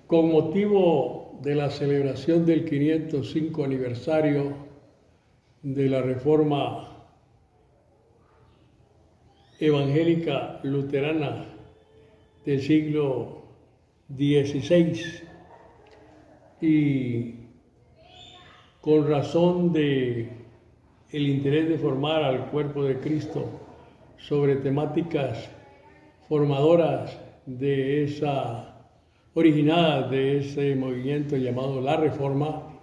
Con motivo de la celebración del 505 aniversario de la Reforma Evangélica Luterana del siglo XVI y con razón de el interés de formar al cuerpo de Cristo sobre temáticas formadoras originadas de ese movimiento llamado la Reforma,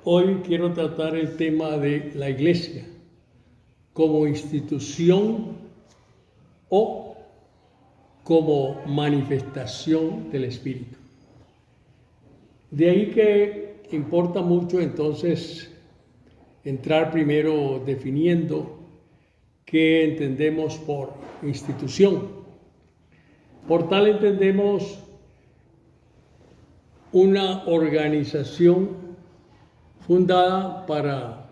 hoy quiero tratar el tema de la Iglesia como institución o como manifestación del Espíritu. De ahí que importa mucho entonces entrar primero definiendo qué entendemos por institución. Por tal entendemos una organización fundada para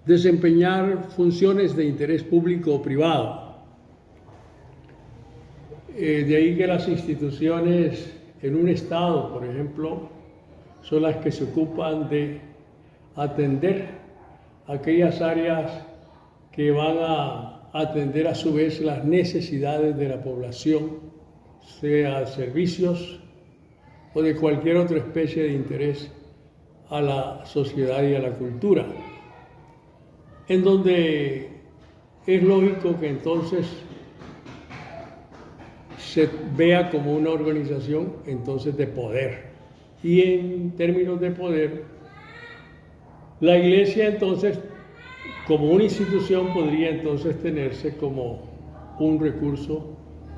desempeñar funciones de interés público o privado. De ahí que las instituciones en un estado, por ejemplo, son las que se ocupan de atender aquellas áreas que van a atender a su vez las necesidades de la población, sea servicios o de cualquier otra especie de interés a la sociedad y a la cultura, en donde es lógico que entonces se vea como una organización entonces de poder. Y en términos de poder, la Iglesia entonces, como una institución, podría entonces tenerse como un recurso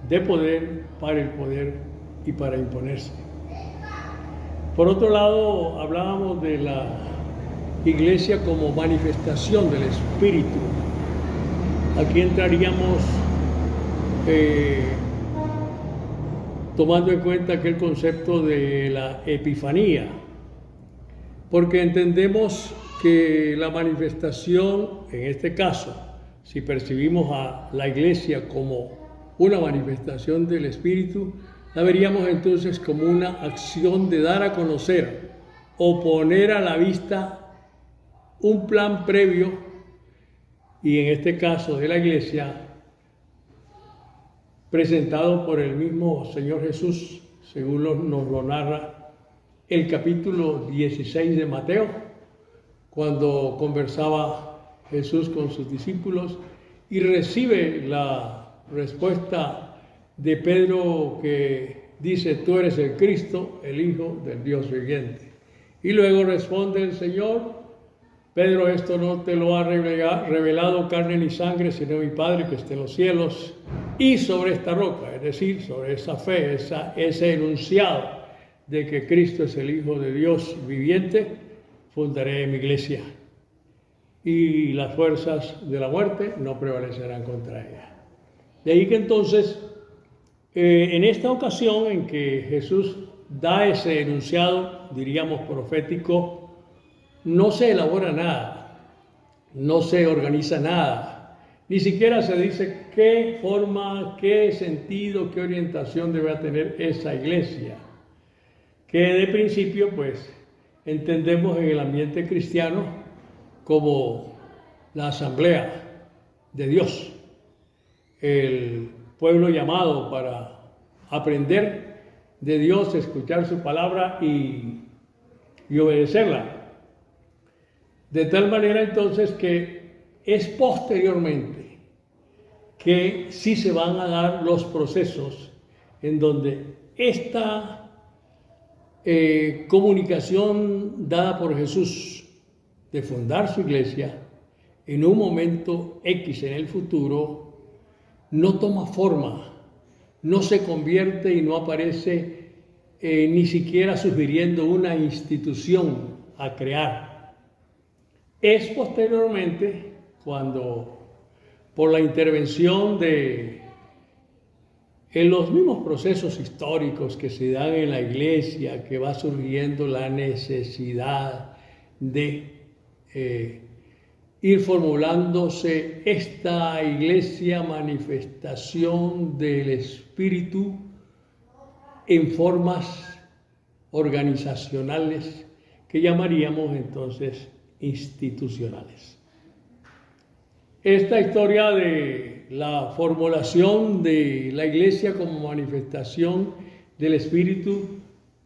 de poder para el poder y para imponerse. Por otro lado, hablábamos de la Iglesia como manifestación del Espíritu. Aquí entraríamos tomando en cuenta aquel concepto de la epifanía, porque entendemos que la manifestación, en este caso, si percibimos a la Iglesia como una manifestación del Espíritu, la veríamos entonces como una acción de dar a conocer o poner a la vista un plan previo, y en este caso de la Iglesia, presentado por el mismo Señor Jesús, según nos lo narra el capítulo 16 de Mateo, cuando conversaba Jesús con sus discípulos y recibe la respuesta de Pedro que dice: tú eres el Cristo, el Hijo del Dios viviente. Y luego responde el Señor: Pedro, esto no te lo ha revelado carne ni sangre, sino mi Padre que está en los cielos. Y sobre esta roca, es decir, sobre esa fe, ese enunciado de que Cristo es el Hijo de Dios viviente, fundaré mi iglesia. Y las fuerzas de la muerte no prevalecerán contra ella. De ahí que entonces, en esta ocasión en que Jesús da ese enunciado, diríamos profético, no se elabora nada, no se organiza nada, ni siquiera se dice qué forma, qué sentido, qué orientación debe tener esa iglesia, que de principio pues entendemos en el ambiente cristiano como la asamblea de Dios, el pueblo llamado para aprender de Dios, escuchar su palabra y obedecerla. De tal manera entonces que es posteriormente que sí se van a dar los procesos en donde esta comunicación dada por Jesús de fundar su iglesia en un momento X en el futuro no toma forma, no se convierte y no aparece ni siquiera sugiriendo una institución a crear. Es posteriormente cuando, por la intervención en los mismos procesos históricos que se dan en la iglesia, que va surgiendo la necesidad de ir formulándose esta iglesia manifestación del Espíritu en formas organizacionales que llamaríamos entonces institucionales. Esta historia de la formulación de la Iglesia como manifestación del Espíritu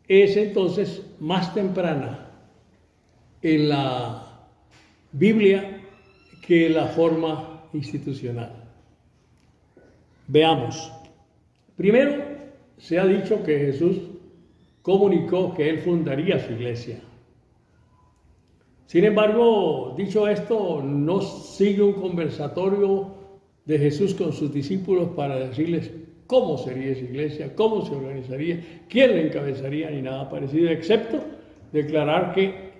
es entonces más temprana en la Biblia que la forma institucional. Veamos. Primero, se ha dicho que Jesús comunicó que Él fundaría su iglesia. Sin embargo, dicho esto, no sigue un conversatorio de Jesús con sus discípulos para decirles cómo sería esa iglesia, cómo se organizaría, quién la encabezaría, ni nada parecido, excepto declarar que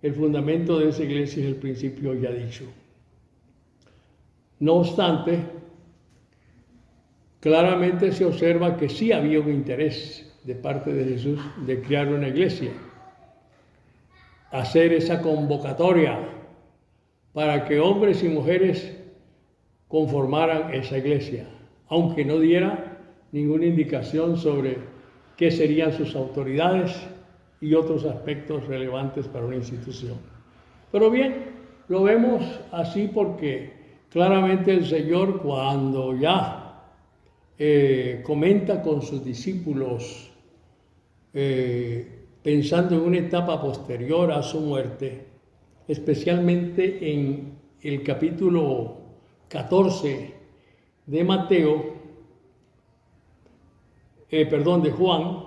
el fundamento de esa iglesia es el principio ya dicho. No obstante, claramente se observa que sí había un interés de parte de Jesús de crear una iglesia, hacer esa convocatoria para que hombres y mujeres conformaran esa iglesia, aunque no diera ninguna indicación sobre qué serían sus autoridades y otros aspectos relevantes para una institución. Pero bien, lo vemos así porque claramente el Señor, cuando ya comenta con sus discípulos, pensando en una etapa posterior a su muerte, especialmente en el capítulo 14 de Mateo, de Juan,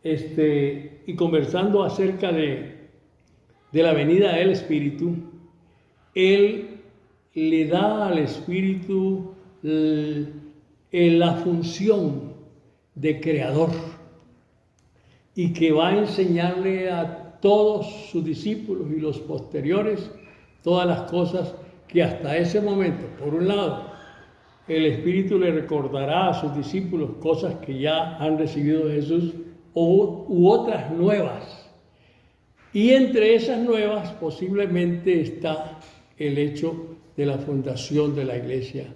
y conversando acerca de la venida del Espíritu, Él le da al Espíritu la función de creador y que va a enseñarle a todos sus discípulos y los posteriores todas las cosas que hasta ese momento, por un lado, el Espíritu le recordará a sus discípulos cosas que ya han recibido de Jesús u otras nuevas. Y entre esas nuevas posiblemente está el hecho de la fundación de la iglesia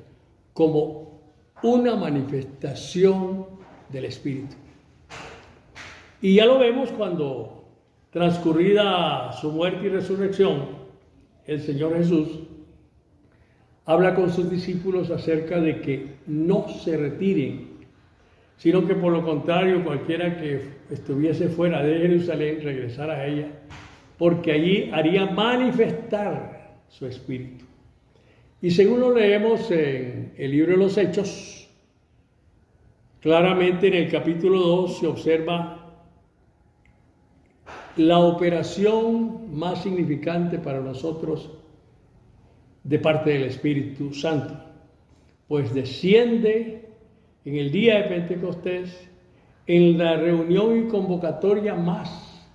como una manifestación del Espíritu. Y ya lo vemos cuando, transcurrida su muerte y resurrección, el Señor Jesús habla con sus discípulos acerca de que no se retiren, sino que por lo contrario, cualquiera que estuviese fuera de Jerusalén regresara a ella, porque allí haría manifestar su Espíritu. Y según lo leemos en el libro de los Hechos, claramente en el capítulo 2 se observa la operación más significante para nosotros de parte del Espíritu Santo, pues desciende en el día de Pentecostés, en la reunión y convocatoria más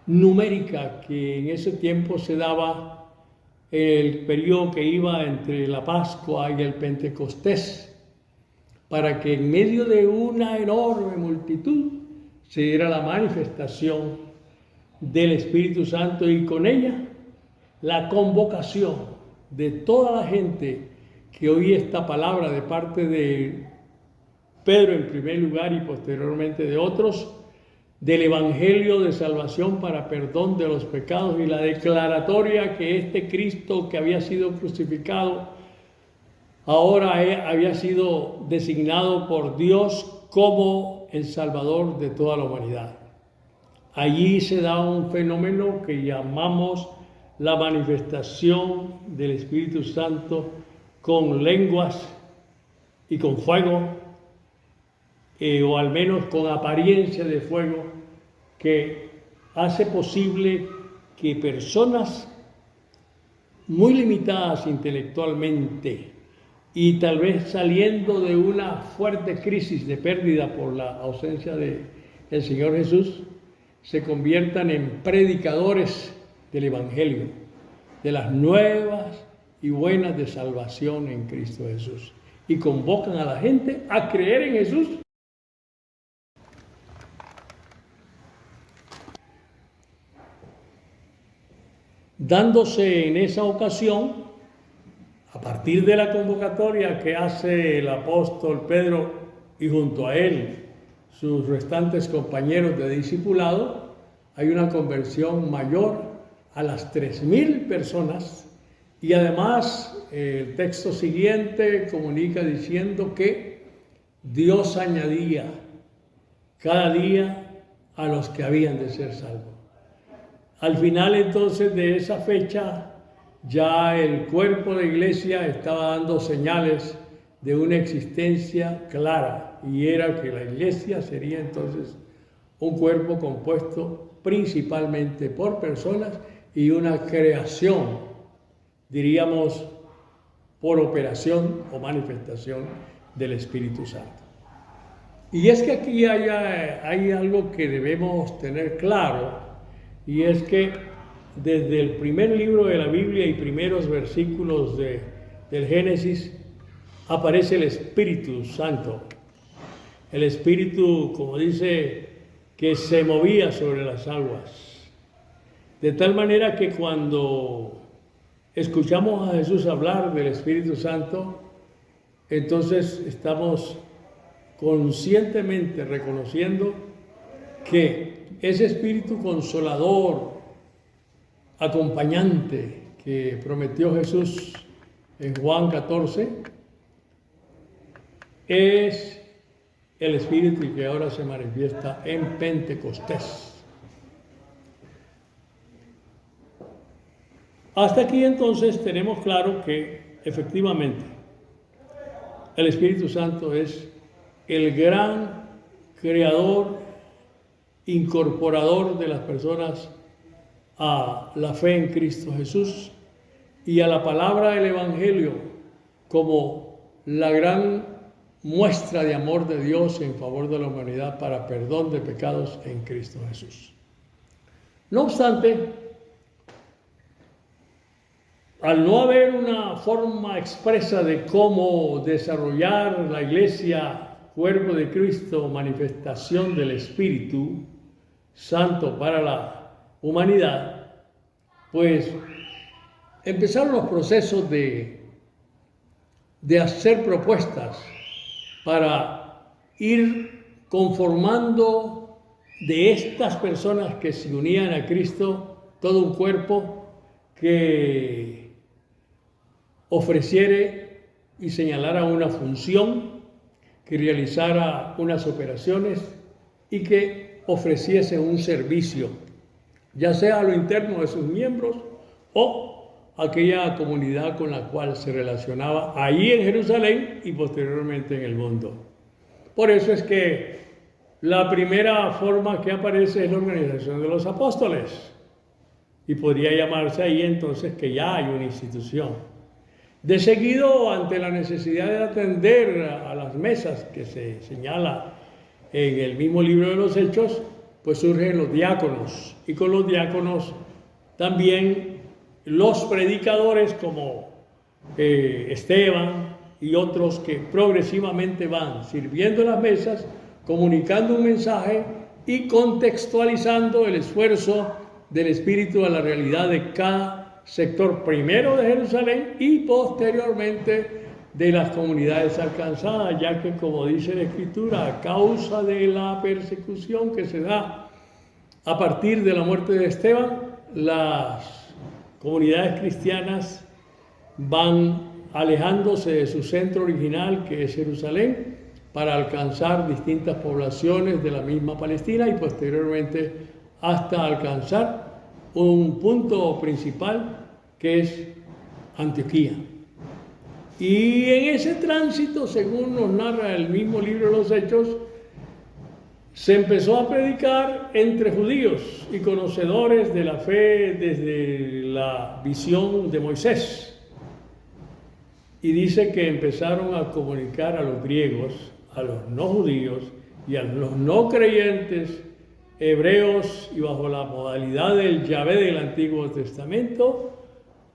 numérica que en ese tiempo se daba, el periodo que iba entre la Pascua y el Pentecostés, para que en medio de una enorme multitud se diera la manifestación del Espíritu Santo y con ella la convocación de toda la gente que oía esta palabra de parte de Pedro en primer lugar y posteriormente de otros, del Evangelio de salvación para perdón de los pecados y la declaratoria que este Cristo que había sido crucificado ahora había sido designado por Dios como el Salvador de toda la humanidad. Allí se da un fenómeno que llamamos la manifestación del Espíritu Santo con lenguas y con fuego, o al menos con apariencia de fuego, que hace posible que personas muy limitadas intelectualmente y tal vez saliendo de una fuerte crisis de pérdida por la ausencia del Señor Jesús, se conviertan en predicadores del Evangelio, de las nuevas y buenas de salvación en Cristo Jesús, y convocan a la gente a creer en Jesús. Dándose en esa ocasión, a partir de la convocatoria que hace el apóstol Pedro y junto a él sus restantes compañeros de discipulado, hay una conversión mayor a las 3,000 personas, y además el texto siguiente comunica diciendo que Dios añadía cada día a los que habían de ser salvos. Al final entonces de esa fecha, ya el cuerpo de iglesia estaba dando señales de una existencia clara, y era que la iglesia sería entonces un cuerpo compuesto principalmente por personas y una creación, diríamos, por operación o manifestación del Espíritu Santo. Y es que aquí hay algo que debemos tener claro, y es que desde el primer libro de la Biblia y primeros versículos del Génesis aparece el Espíritu Santo. El Espíritu, como dice, que se movía sobre las aguas. De tal manera que cuando escuchamos a Jesús hablar del Espíritu Santo, entonces estamos conscientemente reconociendo que ese Espíritu consolador, acompañante que prometió Jesús en Juan 14, es el Espíritu que ahora se manifiesta en Pentecostés. Hasta aquí entonces tenemos claro que efectivamente el Espíritu Santo es el gran creador, incorporador de las personas a la fe en Cristo Jesús y a la palabra del Evangelio como la gran muestra de amor de Dios en favor de la humanidad para perdón de pecados en Cristo Jesús. No obstante, al no haber una forma expresa de cómo desarrollar la iglesia, cuerpo de Cristo, manifestación del Espíritu Santo para la humanidad, pues empezaron los procesos de hacer propuestas para ir conformando de estas personas que se unían a Cristo todo un cuerpo que ofreciere y señalara una función, que realizara unas operaciones y que ofreciese un servicio, ya sea a lo interno de sus miembros o aquella comunidad con la cual se relacionaba ahí en Jerusalén y posteriormente en el mundo. Por eso es que la primera forma que aparece es la organización de los apóstoles, y podría llamarse ahí entonces que ya hay una institución. De seguido, ante la necesidad de atender a las mesas que se señala en el mismo libro de los Hechos, pues surgen los diáconos, y con los diáconos también los predicadores como Esteban y otros que progresivamente van sirviendo las mesas, comunicando un mensaje y contextualizando el esfuerzo del Espíritu a la realidad de cada sector, primero de Jerusalén y posteriormente de las comunidades alcanzadas, ya que, como dice la Escritura, a causa de la persecución que se da a partir de la muerte de Esteban, las comunidades cristianas van alejándose de su centro original, que es Jerusalén, para alcanzar distintas poblaciones de la misma Palestina y posteriormente hasta alcanzar un punto principal que es Antioquía. Y en ese tránsito, según nos narra el mismo libro de los Hechos, se empezó a predicar entre judíos y conocedores de la fe desde la visión de Moisés. Y dice que empezaron a comunicar a los griegos, a los no judíos y a los no creyentes hebreos y bajo la modalidad del Yahvé del Antiguo Testamento,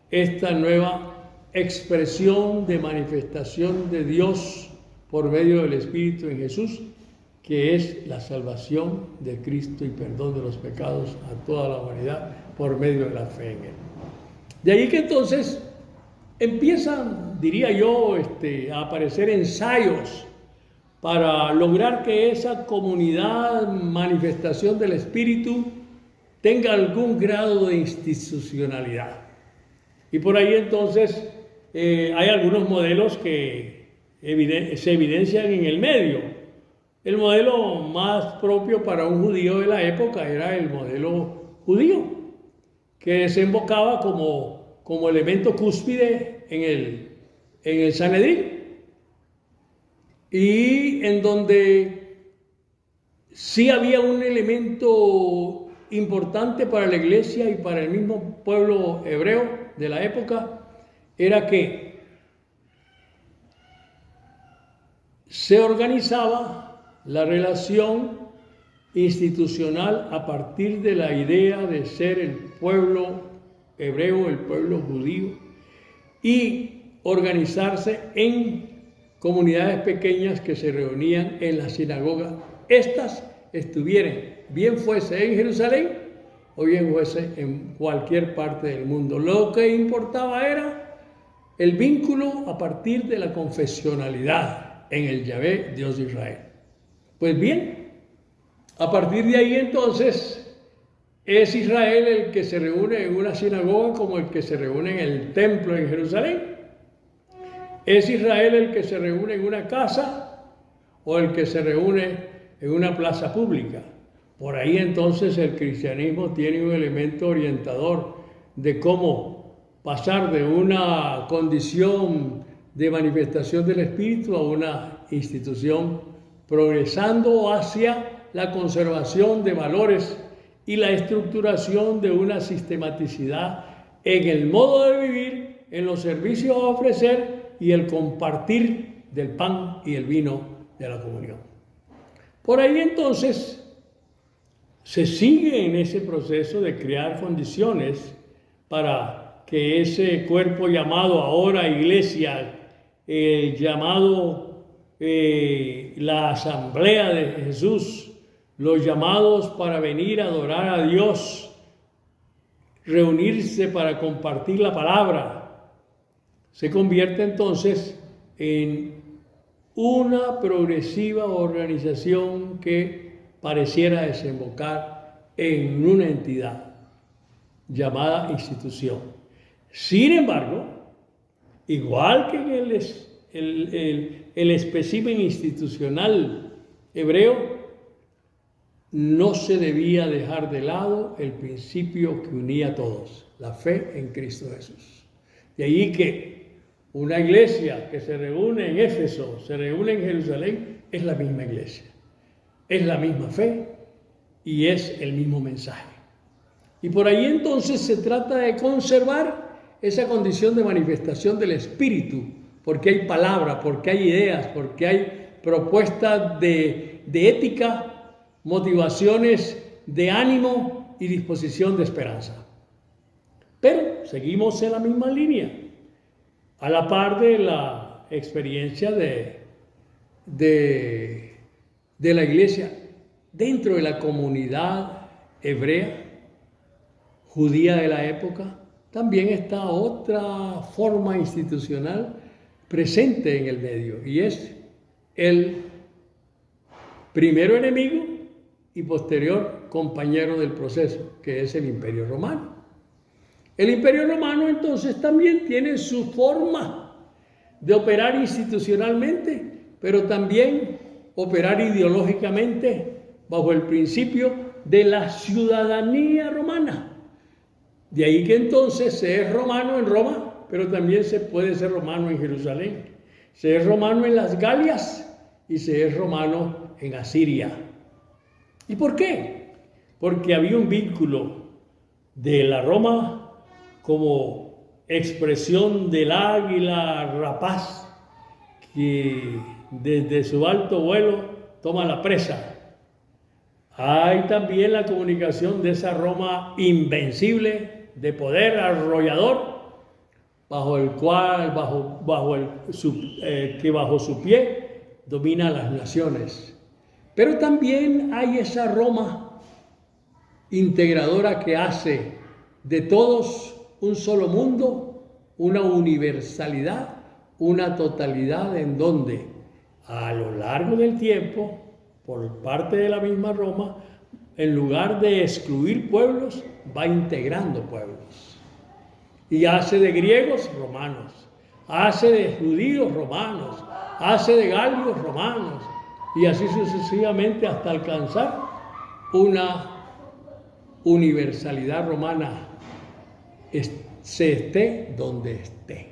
esta nueva expresión de manifestación de Dios por medio del Espíritu en Jesús, que es la salvación de Cristo y perdón de los pecados a toda la humanidad por medio de la fe en Él. De ahí que entonces empiezan, diría yo, a aparecer ensayos para lograr que esa comunidad, manifestación del Espíritu, tenga algún grado de institucionalidad. Y por ahí entonces hay algunos modelos que se evidencian en el medio. El modelo más propio para un judío de la época era el modelo judío, que desembocaba como elemento cúspide en el Sanedrín, y en donde sí había un elemento importante para la iglesia y para el mismo pueblo hebreo de la época, era que se organizaba la relación institucional a partir de la idea de ser el pueblo hebreo, el pueblo judío, y organizarse en comunidades pequeñas que se reunían en la sinagoga. Estas estuvieran, bien fuese en Jerusalén o bien fuese en cualquier parte del mundo. Lo que importaba era el vínculo a partir de la confesionalidad en el Yahvé, Dios de Israel. Pues bien, a partir de ahí entonces es Israel el que se reúne en una sinagoga como el que se reúne en el templo en Jerusalén. ¿Es Israel el que se reúne en una casa o el que se reúne en una plaza pública? Por ahí entonces el cristianismo tiene un elemento orientador de cómo pasar de una condición de manifestación del Espíritu a una institución, progresando hacia la conservación de valores y la estructuración de una sistematicidad en el modo de vivir, en los servicios a ofrecer y el compartir del pan y el vino de la comunión. Por ahí entonces se sigue en ese proceso de crear condiciones para que ese cuerpo llamado ahora iglesia, llamado la asamblea de Jesús, los llamados para venir a adorar a Dios, reunirse para compartir la palabra, se convierte entonces en una progresiva organización que pareciera desembocar en una entidad llamada institución. Sin embargo, igual que en el espécimen institucional hebreo, no se debía dejar de lado el principio que unía a todos, la fe en Cristo Jesús. De ahí que una iglesia que se reúne en Éfeso, se reúne en Jerusalén, es la misma iglesia, es la misma fe y es el mismo mensaje. Y por ahí entonces se trata de conservar esa condición de manifestación del Espíritu, porque hay palabra, porque hay ideas, porque hay propuestas de ética, motivaciones de ánimo y disposición de esperanza. Pero seguimos en la misma línea, a la par de la experiencia de la iglesia dentro de la comunidad hebrea, judía de la época. También está otra forma institucional presente en el medio, y es el primero enemigo y posterior compañero del proceso, que es el Imperio Romano. El Imperio Romano entonces también tiene su forma de operar institucionalmente, pero también operar ideológicamente bajo el principio de la ciudadanía romana. De ahí que entonces se es romano en Roma, pero también se puede ser romano en Jerusalén. Se es romano en las Galias y se es romano en Asiria. ¿Y por qué? Porque había un vínculo de la Roma como expresión del águila rapaz que desde su alto vuelo toma la presa. Hay también la comunicación de esa Roma invencible, de poder arrollador, que bajo su pie domina las naciones. Pero también hay esa Roma integradora que hace de todos un solo mundo, una universalidad, una totalidad en donde a lo largo del tiempo, por parte de la misma Roma, en lugar de excluir pueblos, va integrando pueblos. Y hace de griegos romanos, hace de judíos romanos, hace de galios romanos, y así sucesivamente hasta alcanzar una universalidad romana, se esté donde esté.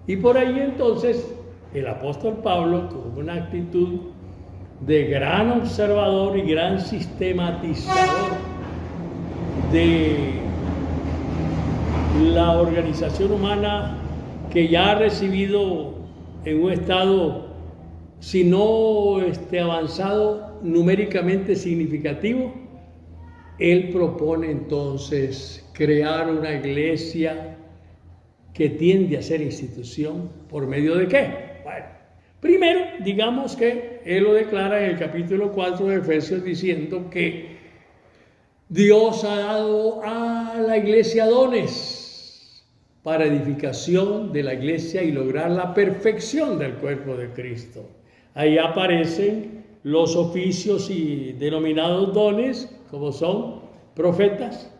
Y por ahí entonces el apóstol Pablo, con una actitud de gran observador y gran sistematizador de la organización humana, que ya ha recibido en un estado, si no avanzado, numéricamente significativo, él propone entonces crear una iglesia que tiende a ser institución. ¿Por medio de qué? Bueno, primero, digamos que él lo declara en el capítulo 4 de Efesios, diciendo que Dios ha dado a la iglesia dones para edificación de la iglesia y lograr la perfección del cuerpo de Cristo. Ahí aparecen los oficios y denominados dones, como son profetas,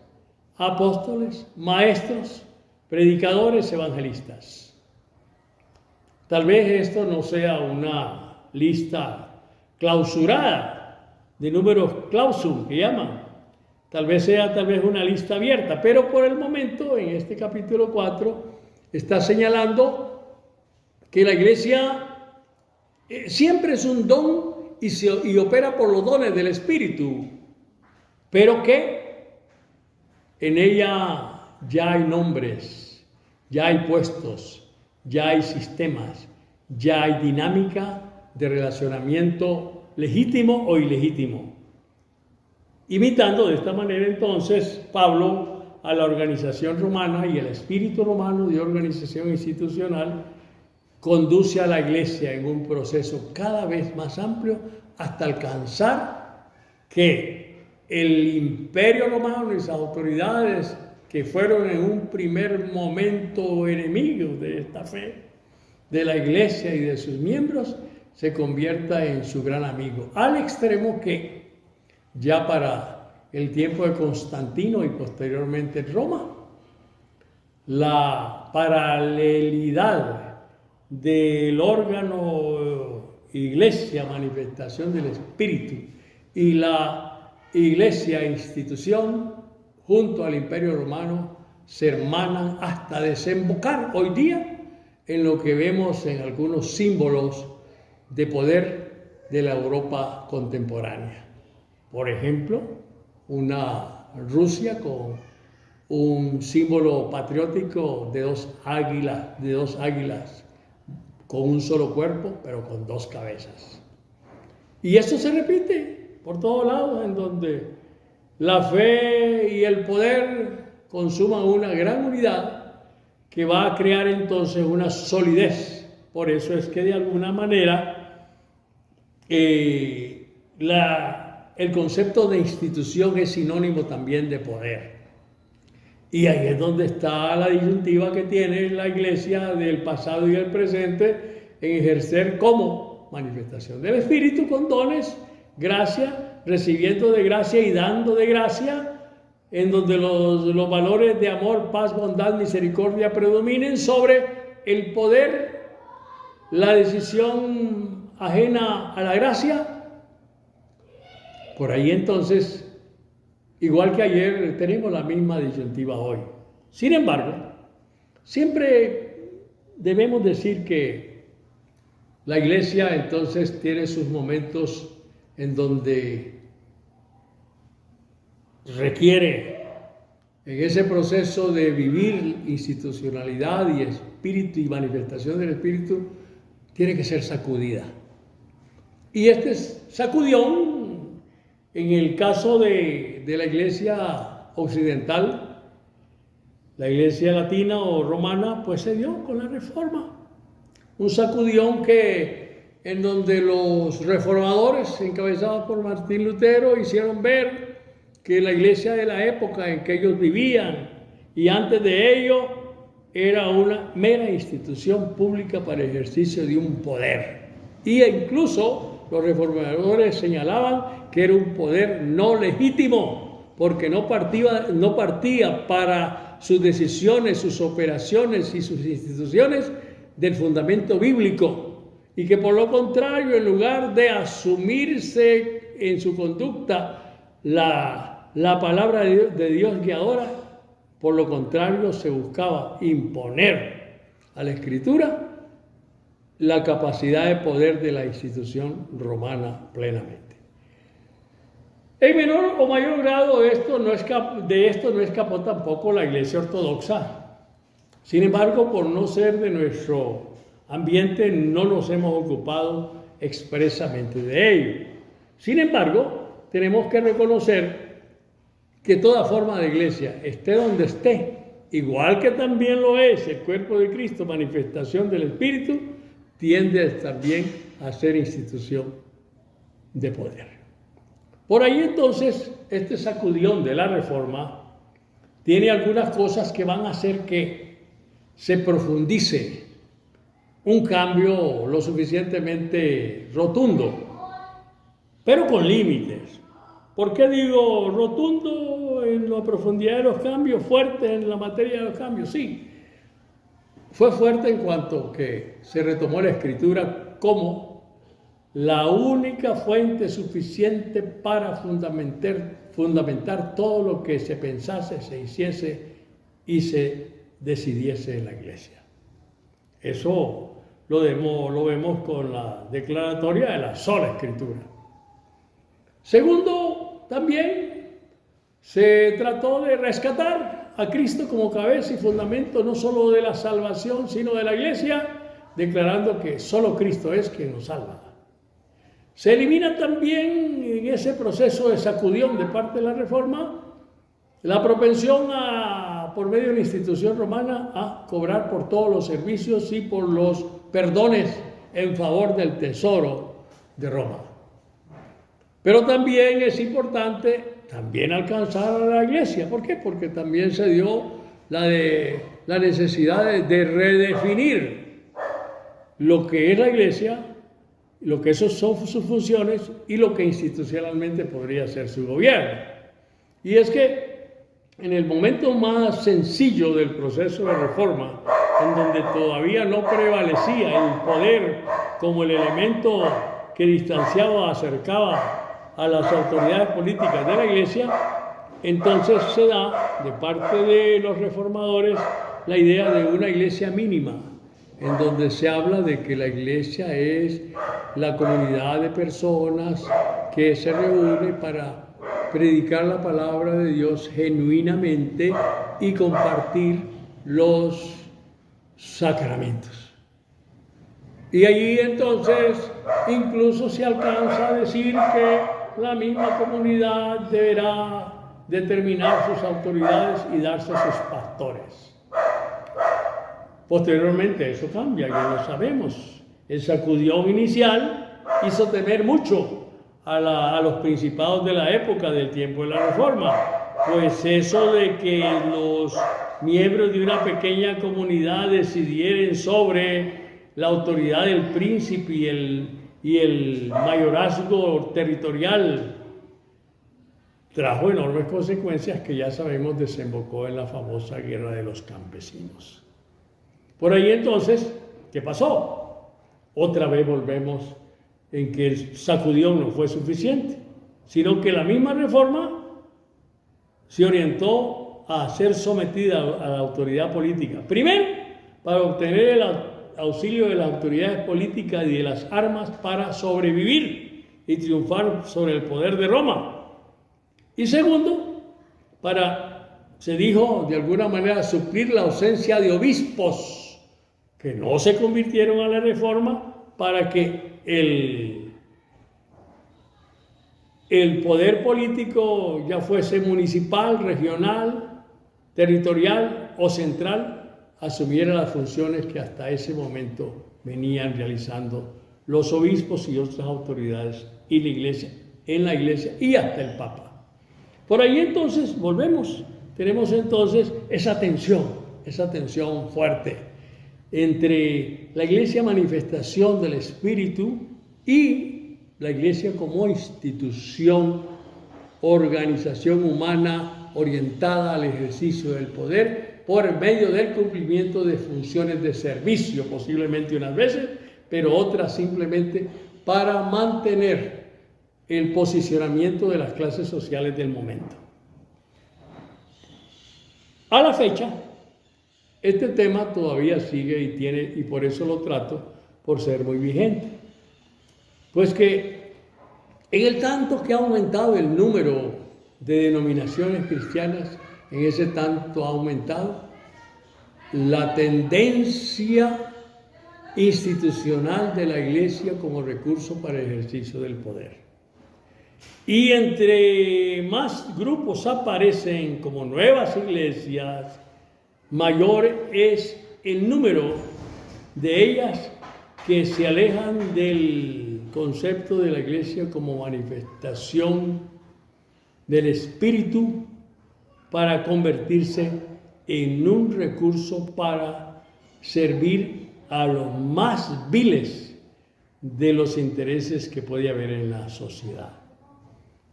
apóstoles, maestros, predicadores, evangelistas. Tal vez esto no sea una lista clausurada, de números clausum que llaman. Tal vez sea una lista abierta, pero por el momento en este capítulo 4 está señalando que la iglesia siempre es un don y opera por los dones del Espíritu, pero que en ella ya hay nombres, ya hay puestos, ya hay sistemas, ya hay dinámica de relacionamiento legítimo o ilegítimo. Imitando de esta manera entonces Pablo a la organización romana, y el espíritu romano de organización institucional conduce a la iglesia en un proceso cada vez más amplio hasta alcanzar que el imperio romano y sus autoridades, que fueron en un primer momento enemigos de esta fe, de la iglesia y de sus miembros, se convierta en su gran amigo, al extremo que ya para el tiempo de Constantino y posteriormente Roma, la paralelidad del órgano iglesia, manifestación del Espíritu, y la iglesia, institución, junto al imperio romano, se hermanan hasta desembocar hoy día en lo que vemos en algunos símbolos de poder de la Europa contemporánea. Por ejemplo, una Rusia con un símbolo patriótico de dos águilas, con un solo cuerpo, pero con dos cabezas. Y eso se repite por todos lados, en donde la fe y el poder consuman una gran unidad que va a crear entonces una solidez. Por eso es que de alguna manera el concepto de institución es sinónimo también de poder. Y ahí es donde está la disyuntiva que tiene la iglesia del pasado y del presente en ejercer como manifestación del Espíritu con dones, gracia, recibiendo de gracia y dando de gracia, en donde los valores de amor, paz, bondad, misericordia predominen sobre el poder, la decisión ajena a la gracia. Por ahí entonces, igual que ayer, tenemos la misma disyuntiva hoy. Sin embargo, siempre debemos decir que la iglesia entonces tiene sus momentos en donde requiere, en ese proceso de vivir institucionalidad y espíritu y manifestación del Espíritu, tiene que ser sacudida. Y este sacudión, en el caso de la iglesia occidental, la iglesia latina o romana, pues se dio con la Reforma. Un sacudión en donde los reformadores, encabezados por Martín Lutero, hicieron ver que la iglesia de la época en que ellos vivían y antes de ello era una mera institución pública para el ejercicio de un poder. Y incluso los reformadores señalaban que era un poder no legítimo, porque no partía para sus decisiones, sus operaciones y sus instituciones del fundamento bíblico, y que por lo contrario, en lugar de asumirse en su conducta la palabra de Dios guiadora, por lo contrario se buscaba imponer a la Escritura la capacidad de poder de la institución romana plenamente. En menor o mayor grado de esto no escapó tampoco la Iglesia ortodoxa. Sin embargo, por no ser de nuestro ambiente, no nos hemos ocupado expresamente de ello. Sin embargo, tenemos que reconocer que toda forma de iglesia, esté donde esté, igual que también lo es el cuerpo de Cristo, manifestación del Espíritu, tiende también a ser institución de poder. Por ahí entonces, este sacudión de la Reforma tiene algunas cosas que van a hacer que se profundice un cambio lo suficientemente rotundo, pero con límites. ¿Por qué digo rotundo en la profundidad de los cambios, fuerte en la materia de los cambios? Sí, fue fuerte en cuanto que se retomó la Escritura como la única fuente suficiente para fundamentar todo lo que se pensase, se hiciese y se decidiese en la Iglesia. Eso lo vemos con la declaratoria de la sola Escritura. Segundo, también se trató de rescatar a Cristo como cabeza y fundamento no solo de la salvación, sino de la Iglesia, declarando que solo Cristo es quien nos salva. Se elimina también en ese proceso de sacudión de parte de la Reforma la propensión por medio de la institución romana a cobrar por todos los servicios y por los perdones en favor del tesoro de Roma. Pero también es importante también alcanzar a la Iglesia. ¿Por qué? Porque también se dio la necesidad de redefinir lo que es la Iglesia, lo que esos son sus funciones y lo que institucionalmente podría ser su gobierno. Y es que en el momento más sencillo del proceso de reforma, en donde todavía no prevalecía el poder como el elemento que distanciaba, acercaba a las autoridades políticas de la Iglesia, entonces se da de parte de los reformadores la idea de una iglesia mínima, en donde se habla de que la iglesia es la comunidad de personas que se reúne para predicar la palabra de Dios genuinamente y compartir los sacramentos. Y allí entonces incluso se alcanza a decir que la misma comunidad deberá determinar sus autoridades y darse a sus pastores. Posteriormente eso cambia, ya lo sabemos. El sacudión inicial hizo temer mucho a los principados de la época del tiempo de la Reforma, pues eso de que los miembros de una pequeña comunidad decidieran sobre la autoridad del príncipe y el mayorazgo territorial trajo enormes consecuencias que ya sabemos desembocó en la famosa guerra de los campesinos. Por ahí entonces, ¿qué pasó? Otra vez volvemos en que el sacudión no fue suficiente, sino que la misma Reforma se orientó a ser sometida a la autoridad política. Primero, para obtener el auxilio de las autoridades políticas y de las armas para sobrevivir y triunfar sobre el poder de Roma. Y segundo, se dijo de alguna manera suplir la ausencia de obispos que no se convirtieron a la Reforma para que el poder político, ya fuese municipal, regional, territorial o central, asumiera las funciones que hasta ese momento venían realizando los obispos y otras autoridades y la Iglesia, en la Iglesia y hasta el Papa. Por ahí entonces tenemos entonces esa tensión fuerte entre la Iglesia manifestación del Espíritu y la Iglesia como institución, organización humana orientada al ejercicio del poder por medio del cumplimiento de funciones de servicio, posiblemente unas veces, pero otras simplemente para mantener el posicionamiento de las clases sociales del momento. A la fecha, este tema todavía sigue y por eso lo trato por ser muy vigente. Pues que en el tanto que ha aumentado el número de denominaciones cristianas, en ese tanto ha aumentado la tendencia institucional de la Iglesia como recurso para el ejercicio del poder. Y entre más grupos aparecen como nuevas iglesias, mayor es el número de ellas que se alejan del concepto de la Iglesia como manifestación del Espíritu para convertirse en un recurso para servir a los más viles de los intereses que puede haber en la sociedad.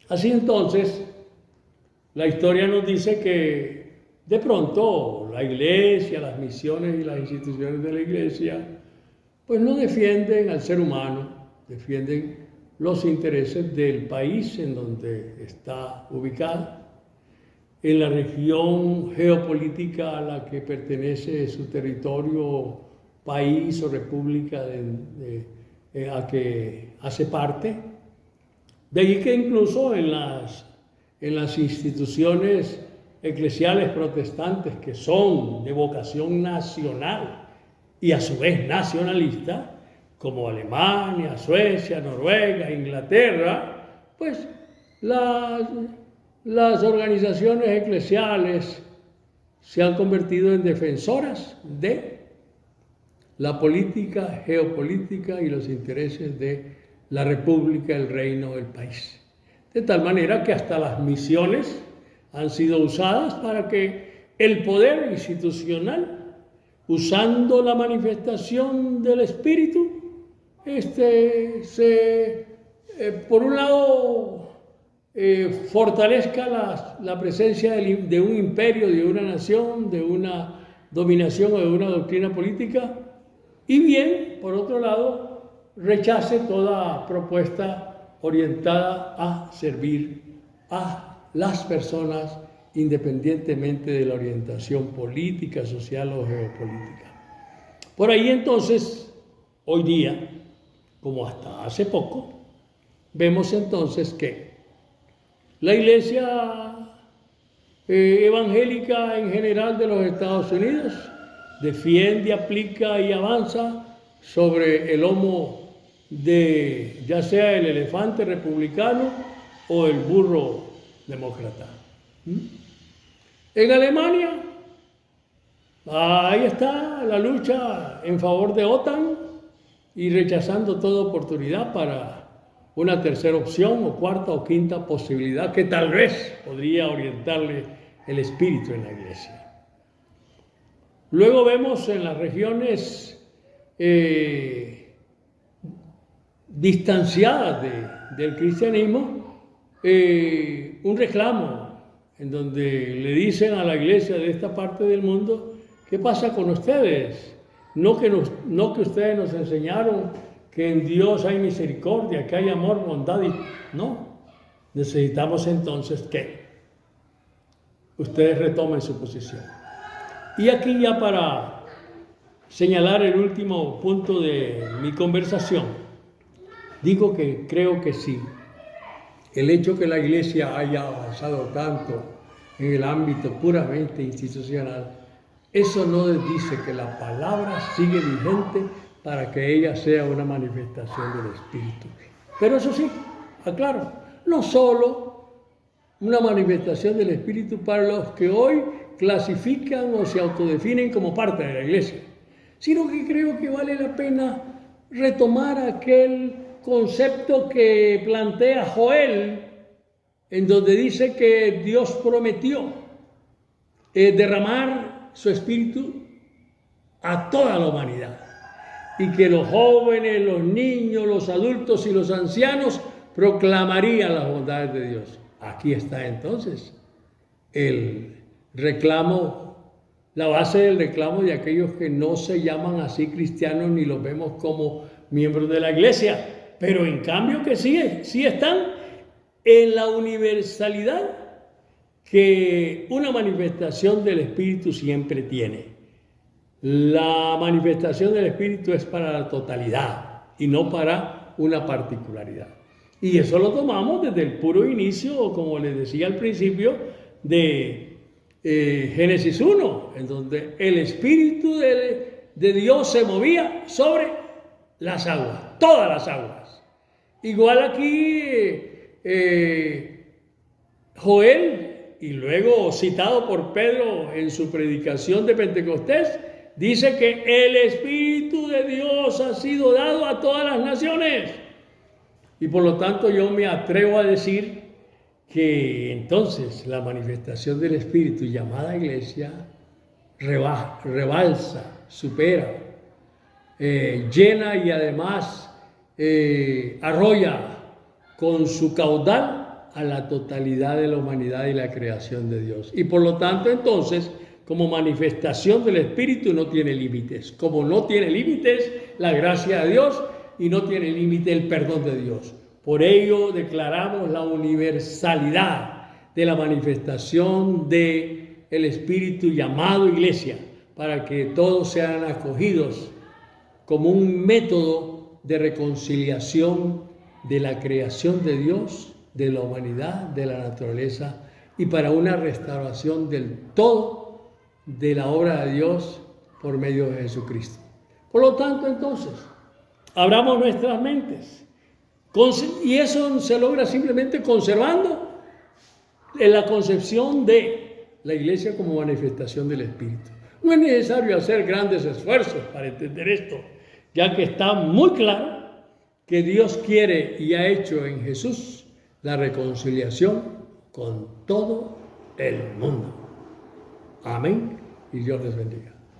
Así entonces, la historia nos dice que de pronto la Iglesia, las misiones y las instituciones de la Iglesia, pues no defienden al ser humano, defienden los intereses del país en donde está ubicada, en la región geopolítica a la que pertenece su territorio, país o república a que hace parte. De ahí que incluso en las instituciones eclesiales protestantes que son de vocación nacional y a su vez nacionalista, como Alemania, Suecia, Noruega, Inglaterra, pues las organizaciones eclesiales se han convertido en defensoras de la política, geopolítica y los intereses de la república, el reino, el país. De tal manera que hasta las misiones han sido usadas para que el poder institucional, usando la manifestación del Espíritu, por un lado, fortalezca la presencia de un imperio, de una nación, de una dominación o de una doctrina política, y bien, por otro lado, rechace toda propuesta orientada a servir a las personas independientemente de la orientación política, social o geopolítica. Por ahí entonces, hoy día, como hasta hace poco, vemos entonces que la Iglesia evangélica en general de los Estados Unidos defiende, aplica y avanza sobre el lomo de ya sea el elefante republicano o el burro demócrata. En Alemania, ahí está la lucha en favor de OTAN y rechazando toda oportunidad para una tercera opción o cuarta o quinta posibilidad que tal vez podría orientarle el espíritu en la Iglesia. Luego vemos en las regiones distanciadas del cristianismo un reclamo en donde le dicen a la Iglesia de esta parte del mundo: ¿qué pasa con ustedes? No que ustedes nos enseñaron que en Dios hay misericordia, que hay amor, bondad no. Necesitamos entonces que ustedes retomen su posición. Y aquí ya para señalar el último punto de mi conversación, digo que creo que sí. El hecho que la Iglesia haya avanzado tanto en el ámbito puramente institucional, eso no dice que la palabra sigue vigente para que ella sea una manifestación del Espíritu. Pero eso sí, aclaro, no solo una manifestación del Espíritu para los que hoy clasifican o se autodefinen como parte de la Iglesia, sino que creo que vale la pena retomar aquel concepto que plantea Joel, en donde dice que Dios prometió derramar su Espíritu a toda la humanidad. y que los jóvenes, los niños, los adultos y los ancianos proclamarían las bondades de Dios. Aquí está entonces el reclamo, la base del reclamo de aquellos que no se llaman así cristianos ni los vemos como miembros de la iglesia, pero en cambio que sí están en la universalidad que una manifestación del Espíritu siempre tiene. La manifestación del Espíritu es para la totalidad y no para una particularidad. Y eso lo tomamos desde el puro inicio, como les decía al principio, de Génesis 1, en donde el Espíritu de Dios se movía sobre las aguas, todas las aguas. Igual aquí Joel, y luego citado por Pedro en su predicación de Pentecostés, dice que el Espíritu de Dios ha sido dado a todas las naciones. Y por lo tanto yo me atrevo a decir que entonces la manifestación del Espíritu llamada iglesia rebalsa, supera, llena y además arrolla con su caudal a la totalidad de la humanidad y la creación de Dios. Y por lo tanto entonces, como manifestación del Espíritu no tiene límites, como no tiene límites la gracia de Dios y no tiene límite el perdón de Dios. Por ello declaramos la universalidad de la manifestación del Espíritu llamado iglesia, para que todos sean acogidos como un método de reconciliación de la creación de Dios, de la humanidad, de la naturaleza, y para una restauración del todo de la obra de Dios por medio de Jesucristo. Por lo tanto, entonces, abramos nuestras mentes. Y eso se logra simplemente conservando en la concepción de la iglesia como manifestación del Espíritu. No es necesario hacer grandes esfuerzos para entender esto, ya que está muy claro que Dios quiere y ha hecho en Jesús la reconciliación con todo el mundo. Amén. Y Dios les bendiga.